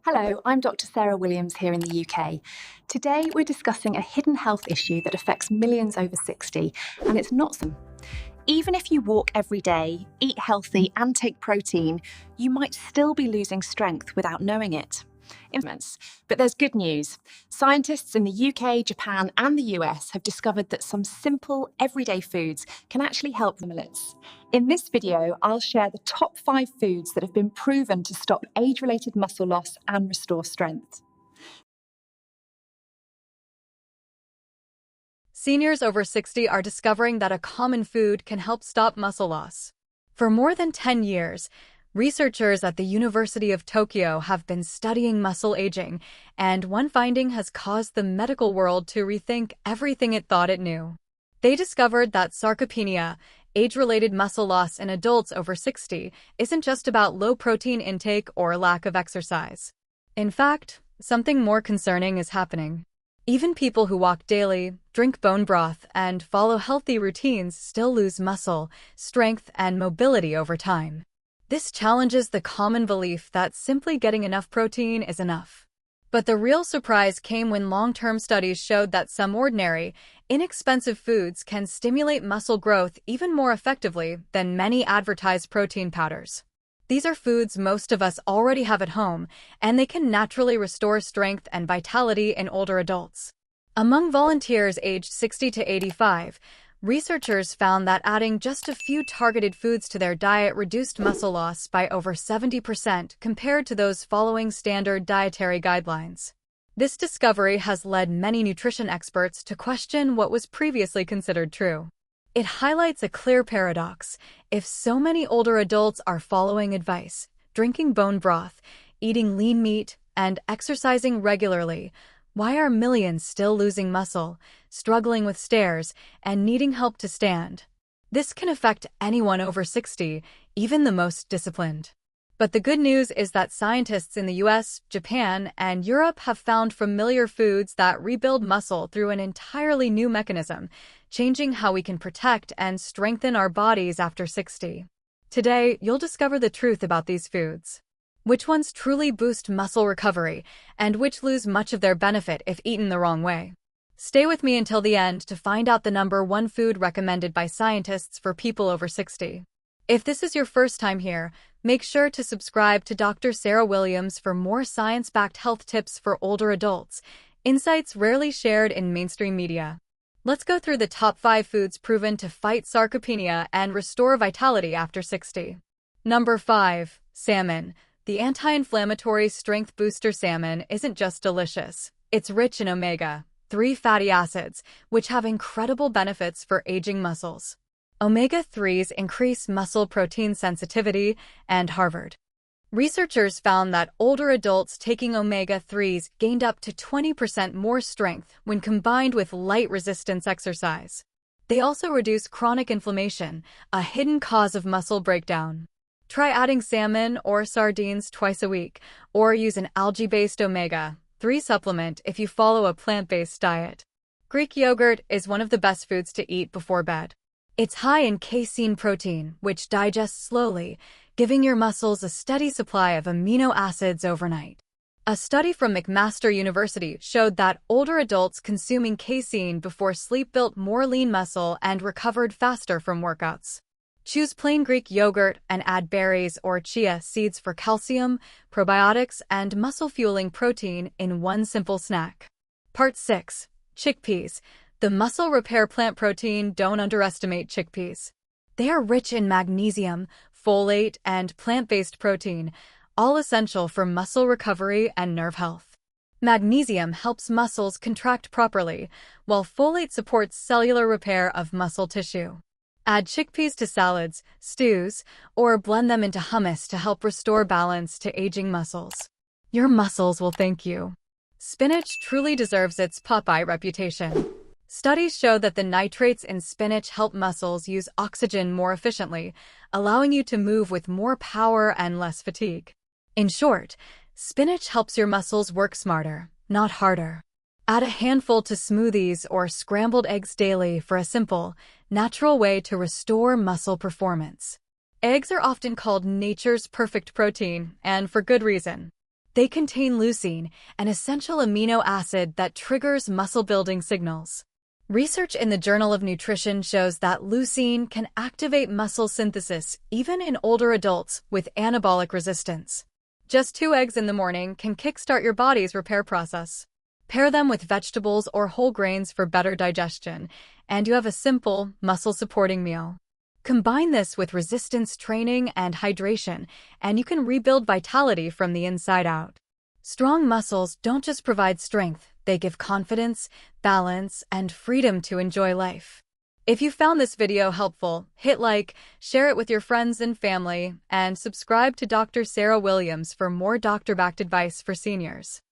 Hello, I'm Dr. Sarah Williams here in the UK. Today we're discussing a hidden health issue that affects millions over 60, and it's not some. Even if you walk every day, eat healthy and take protein, you might still be losing strength without knowing it. But there's good news. Scientists in the UK, Japan and the US have discovered that some simple, everyday foods can actually help millets. In this video, I'll share the top 5 foods that have been proven to stop age-related muscle loss and restore strength. Seniors over 60 are discovering that a common food can help stop muscle loss. For more than 10 years, researchers at the University of Tokyo have been studying muscle aging, and one finding has caused the medical world to rethink everything it thought it knew. They discovered that sarcopenia, age-related muscle loss in adults over 60, isn't just about low protein intake or lack of exercise. In fact, something more concerning is happening. Even people who walk daily, drink bone broth, and follow healthy routines still lose muscle, strength, and mobility over time. This challenges the common belief that simply getting enough protein is enough. But the real surprise came when long-term studies showed that some ordinary, inexpensive foods can stimulate muscle growth even more effectively than many advertised protein powders. These are foods most of us already have at home, and they can naturally restore strength and vitality in older adults. Among volunteers aged 60 to 85, researchers found that adding just a few targeted foods to their diet reduced muscle loss by over 70% compared to those following standard dietary guidelines. This discovery has led many nutrition experts to question what was previously considered true. It highlights a clear paradox. If so many older adults are following advice, drinking bone broth, eating lean meat, and exercising regularly, why are millions still losing muscle, struggling with stairs, and needing help to stand? This can affect anyone over 60, even the most disciplined. But the good news is that scientists in the US, Japan, and Europe have found familiar foods that rebuild muscle through an entirely new mechanism, changing how we can protect and strengthen our bodies after 60. Today, you'll discover the truth about these foods. Which ones truly boost muscle recovery, and which lose much of their benefit if eaten the wrong way. Stay with me until the end to find out the number 1 food recommended by scientists for people over 60. If this is your first time here, make sure to subscribe to Dr. Sarah Williams for more science-backed health tips for older adults, insights rarely shared in mainstream media. Let's go through the top 5 foods proven to fight sarcopenia and restore vitality after 60. Number 5. Salmon. The anti-inflammatory strength booster salmon isn't just delicious. It's rich in omega-3 fatty acids, which have incredible benefits for aging muscles. Omega-3s increase muscle protein sensitivity, and Harvard researchers found that older adults taking omega-3s gained up to 20% more strength when combined with light resistance exercise. They also reduce chronic inflammation, a hidden cause of muscle breakdown. Try adding salmon or sardines twice a week, or use an algae-based omega-3 supplement if you follow a plant-based diet. Greek yogurt is one of the best foods to eat before bed. It's high in casein protein, which digests slowly, giving your muscles a steady supply of amino acids overnight. A study from McMaster University showed that older adults consuming casein before sleep built more lean muscle and recovered faster from workouts. Choose plain Greek yogurt and add berries or chia seeds for calcium, probiotics, and muscle-fueling protein in one simple snack. Part 6. Chickpeas. The muscle repair plant protein. Don't underestimate chickpeas. They are rich in magnesium, folate, and plant-based protein, all essential for muscle recovery and nerve health. Magnesium helps muscles contract properly, while folate supports cellular repair of muscle tissue. Add chickpeas to salads, stews, or blend them into hummus to help restore balance to aging muscles. Your muscles will thank you. Spinach truly deserves its Popeye reputation. Studies show that the nitrates in spinach help muscles use oxygen more efficiently, allowing you to move with more power and less fatigue. In short, spinach helps your muscles work smarter, not harder. Add a handful to smoothies or scrambled eggs daily for a simple, natural way to restore muscle performance. Eggs are often called nature's perfect protein, and for good reason. They contain leucine, an essential amino acid that triggers muscle-building signals. Research in the Journal of Nutrition shows that leucine can activate muscle synthesis even in older adults with anabolic resistance. Just 2 eggs in the morning can kickstart your body's repair process. Pair them with vegetables or whole grains for better digestion, and you have a simple, muscle-supporting meal. Combine this with resistance training and hydration, and you can rebuild vitality from the inside out. Strong muscles don't just provide strength, they give confidence, balance, and freedom to enjoy life. If you found this video helpful, hit like, share it with your friends and family, and subscribe to Dr. Sarah Williams for more doctor-backed advice for seniors.